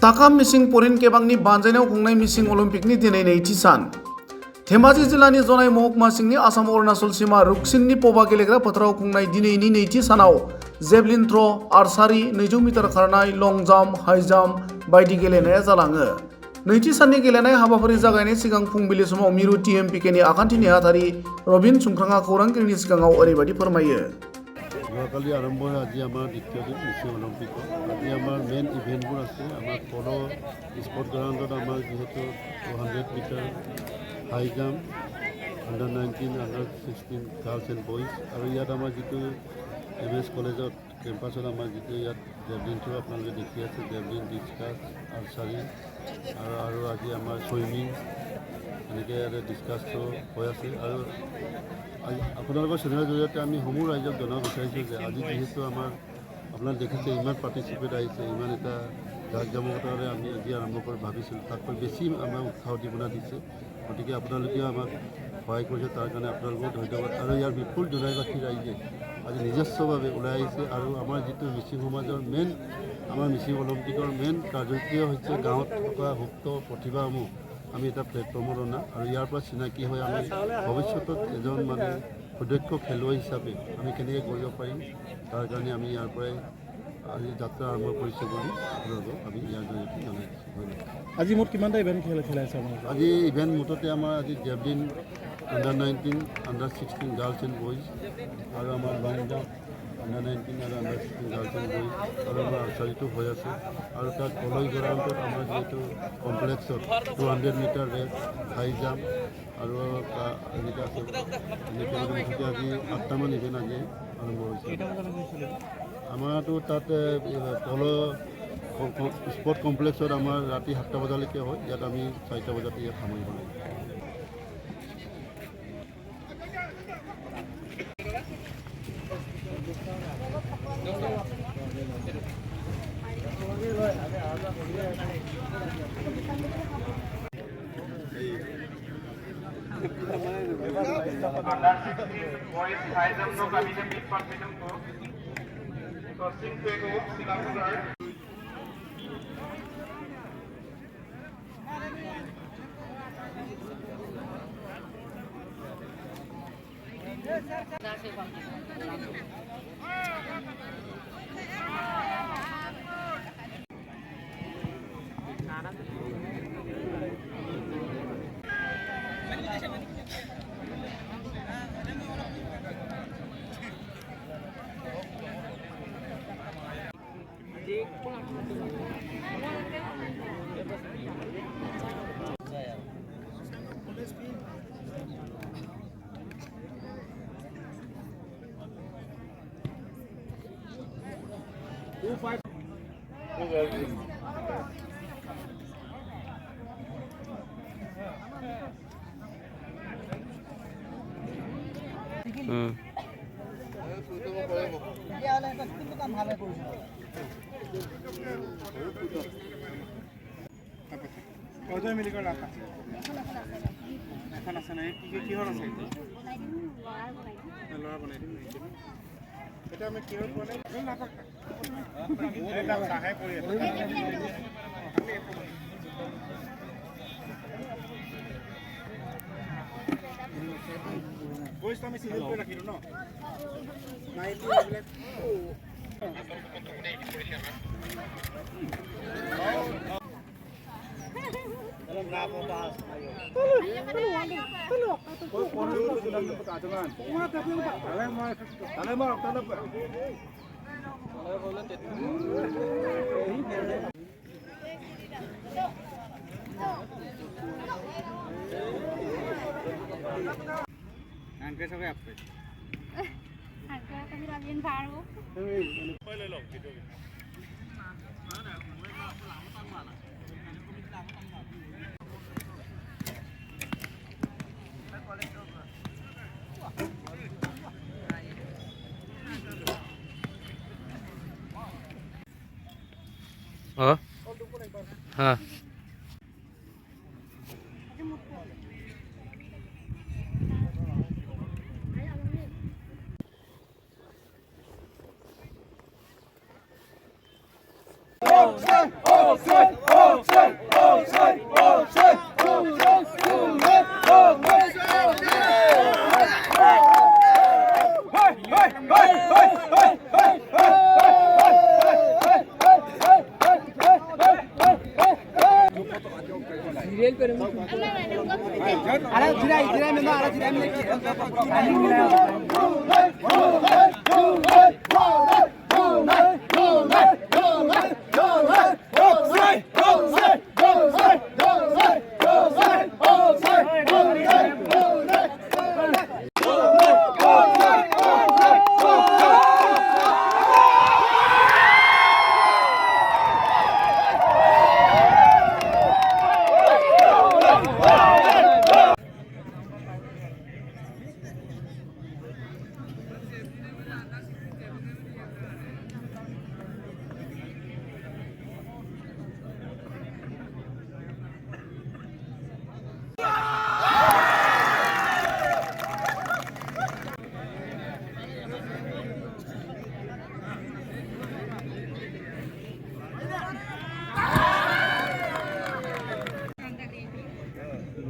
ताकाम मिसिं परिन केबांनि बानजायनायाव खुंनाय मिसिं अलिम्पिकनि दिनै नैथि सान धेमाजि जिल्लानि जनाय महकुमा सिंनि आसाम अरुणाचल सीमा रुकसिननि पबा गेलेग्रा फोथाराव खुंनाय दिनैनि नैथि सानाव जेभलिन थ्र', आर्चारि, 200 मिटार खारनाय, लं जाम्प, हाइ जाम्प बायदि गेलेनाया जालाङो। नैथि साननि गेलेनाय हाबाफारि जागायनाय सिगां फुंबिलि समाव मिरु TMPKनि आखान्थि नेहाथारि रबिन सुंख्राङा खौरांगिरिनि सिगाङाव ओरैबायदि फोरमायो। যোৱাকালি আৰম্ভ হয় আজি আমাৰ দ্বিতীয় দিন মিচিং অলিম্পিকত। আজি আমাৰ মেইন ইভেণ্টবোৰ আছে। আমাৰ পল' স্পৰ্ট গ্ৰাউণ্ডত আমাৰ যিহেতু 200 metre high jump, under, under girls and boys, আৰু ইয়াত আমাৰ যিটো MS কলেজত কেম্পাছত আমাৰ যিটো ইয়াত জেভলিন থ্ৰ' আপোনালোকে দেখি আছে, জেভলিন, ডিছকাছ, আৰ্চাৰি আৰু আজি আমাৰ ছুইমিং এনেকৈ ইয়াতে ডিছকাছ থ্ৰ' হৈ আছে। আৰু আপোনালোকৰ চেনেলৰ জৰিয়তে আমি সমূহ ৰাইজক জনাব বিচাৰিছোঁ যে আজি যিহেতু আমাৰ আপোনালোকে দেখিছে ইমান পাৰ্টিচিপেট আহিছে, ইমান এটা জাক-জমকতাৰে আমি আজি আৰম্ভ কৰি ভাবিছিলোঁ, তাতকৈ বেছি আমাক উৎসাহ উদ্দীপনা দিছে। গতিকে আপোনালোকেও আমাক সহায় কৰিছে, তাৰ কাৰণে আপোনালোকক ধন্যবাদ। আৰু ইয়াৰ বিপুল দুলাইবাসী ৰাইজে আজি নিজস্বভাৱে ওলাই আহিছে। আৰু আমাৰ যিটো মিচিং সমাজৰ মেইন, আমাৰ মিচিং অলিম্পিকৰ মেইন কাৰ্যসূচী হৈছে গাঁৱত থকা সুপ্ত প্ৰতিভাসমূহ আমি এটা প্লেটফৰ্মত অনা, আৰু ইয়াৰ পৰা চিনাকি হৈ আমি ভৱিষ্যতত এজন মানে সুদক্ষ খেলুৱৈ হিচাপে আমি কেনেকৈ কৰিব পাৰিম, তাৰ কাৰণে আমি ইয়াৰ পৰাই আজি যাত্ৰা আৰম্ভ কৰিছোঁ বুলি আপোনালোকক আমি ইয়াৰ জৰিয়তে জনাইছোঁ। আজি মুঠ কিমানটা ইভেণ্ট খেলাইছে আমাৰ? আজি ইভেণ্ট মুঠতে আমাৰ আজি javelin, আণ্ডাৰ-19, under girls and boys, আৰু আমাৰ লং জাম্প, আণ্ডাৰ-19 আৰু আণ্ডাৰ-16 গাৰ্লছ এণ্ড বইজ, আৰু আমাৰ আৰ্চাৰিটো হৈ আছে। আৰু তাত কলৈ গ্ৰাউণ্ডত আমাৰ যিহেতু কমপ্লেক্সত 200 মিটাৰ ৰেচ, হাই জাম্প আৰু এনেকৈ আছে। এনেকৈ মুঠতে আজি 8টামান ইভেণ্ট আজি আৰম্ভ হৈছে। আমাৰতো তাত পল' স্পৰ্ট কমপ্লেক্সত আমাৰ ৰাতি 7টা বজালৈকে হয়। ইয়াত আমি 4টা বজাতে ইয়াত সামৰিব লাগিব। boys high jump no kami ne big competition ko तो सिंह पे को सिंगापुर এখন আছে নাই কিহৰ আছে ল'ৰা বনাই দিম এটা আমি কিহৰ বনাই এটা সহায় কৰি বইচটো আমি চিলেক্ট কৰি ৰাখিলোঁ ন নাইটো এইবিলাক angke sampai apa? Angke kami rajin baru. Oh, हाँ Oh,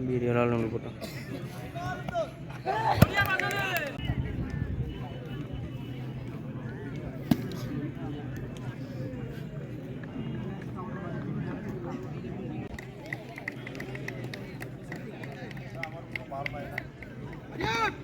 వీడియోలో అనుకుంటా Yeah!